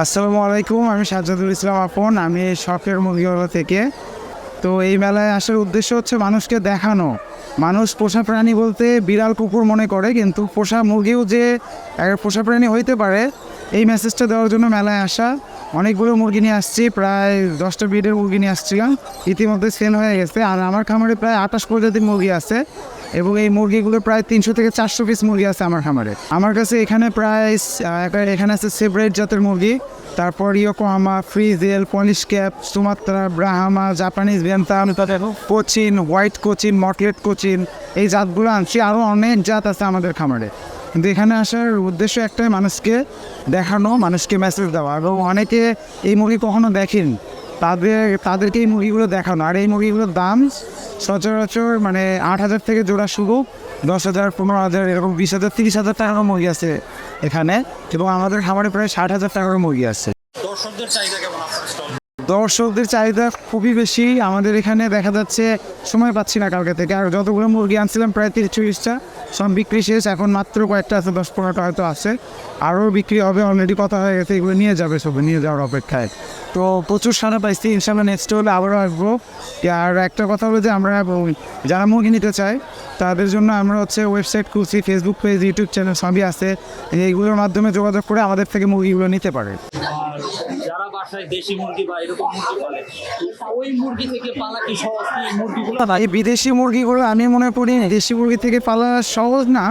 আসসালামু আলাইকুম, আমি সাজ্জাদুল ইসলাম আপন। আমি শখের মুরগিওয়ালা থেকে। তো এই মেলায় আসার উদ্দেশ্য হচ্ছে মানুষকে দেখানো। মানুষ পোষা প্রাণী বলতে বিড়াল কুকুর মনে করে, কিন্তু পোষা মুরগিও যে একটা পোষা প্রাণী হইতে পারে, এই মেসেজটা দেওয়ার জন্য মেলায় আসা। অনেকগুলো মুরগি নিয়ে আসছি, প্রায় 10টা ব্রিডের মুরগি নিয়ে আসছিলাম, ইতিমধ্যে সেল হয়ে গেছে। আর আমার খামারে প্রায় 28 প্রজাতির মুরগি আছে, এবং এই মুরগিগুলো প্রায় 300 থেকে 400 পিস মুরগি আছে আমার খামারে। আমার কাছে এখানে প্রায় এখানে আছে সেব্রেড জাতের মুরগি, তারপর Yokohama, Frizzle, Polish cap, Sumatra, Brahma, Japanese bantam, Cochin, white Cochin, mottled Cochin, এই জাতগুলো আনছি। আরও অনেক জাত আছে আমাদের খামারে, কিন্তু এখানে আসার উদ্দেশ্য একটাই, মানুষকে দেখানো, মানুষকে মেসেজ দেওয়া। এবং অনেকে এই মুরগি কখনো দেখেন, তাদেরকে এই মুরগিগুলো দেখানো। আর এই মুরগিগুলোর দাম সচরাচর 8,000 থেকে জোড়া শুরু, 10,000, 15,000, এরকম 20,000, 30,000 টাকার মুরগি আছে এখানে। এবং আমাদের খামারে প্রায় 60,000 টাকার মুরগি আছে। দর্শকদের চাহিদা খুবই বেশি আমাদের এখানে। দেখা যাচ্ছে সময় পাচ্ছি না কালকে থেকে। আর যতগুলো মুরগি আনছিলাম প্রায় 30-40টা, সব বিক্রি শেষ। এখন মাত্র কয়েকটা আছে, 10-15টা হয়তো আছে। আরও বিক্রি হবে, অলরেডি কথা হয়ে গেছে, এগুলো নিয়ে যাবে, সব নিয়ে যাওয়ার অপেক্ষায়। তো প্রচুর সাড়া পাইছি, ইনশাল্লাহ নেক্সট হলে আবারও আসবো। আর একটা কথা হলো যে আমরা যারা মুরগি নিতে চায় তাদের জন্য আমরা ওয়েবসাইট খুলছি, ফেসবুক পেজ, ইউটিউব চ্যানেল সবই আছে। এইগুলোর মাধ্যমে যোগাযোগ করে আমাদের থেকে মুরগিগুলো নিতে পারে। যারা বাসায় দেশি মুরগি বা এরকম মুরগি পালে, ওই মুরগি থেকে পালা কি সহজ? কি মুরগিগুলো এই বিদেশি মুরগিগুলো আমি মনে করি দেশি মুরগি থেকে পালা সহজ না,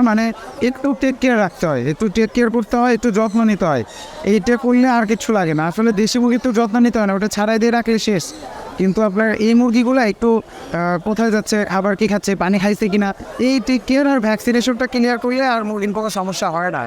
একটু টেক কেয়ার রাখতে হয়, একটু টেক কেয়ার করতে হয়, একটু যত্ন নিতে হয়। এইটা করলে আর কিছু লাগে না। আসলে দেশি মুরগির তো যত্ন নিতে হয় না, ওটা ছাড়াই দিয়ে রাখলে শেষ। কিন্তু আপনার এই মুরগিগুলো একটু কোথায় যাচ্ছে, খাবার কি খাচ্ছে, পানি খাইছে কিনা, এই টেক কেয়ার আর ভ্যাকসিনেশনটা ক্লিয়ার করলে আর মুরগির কোনো সমস্যা হয় না।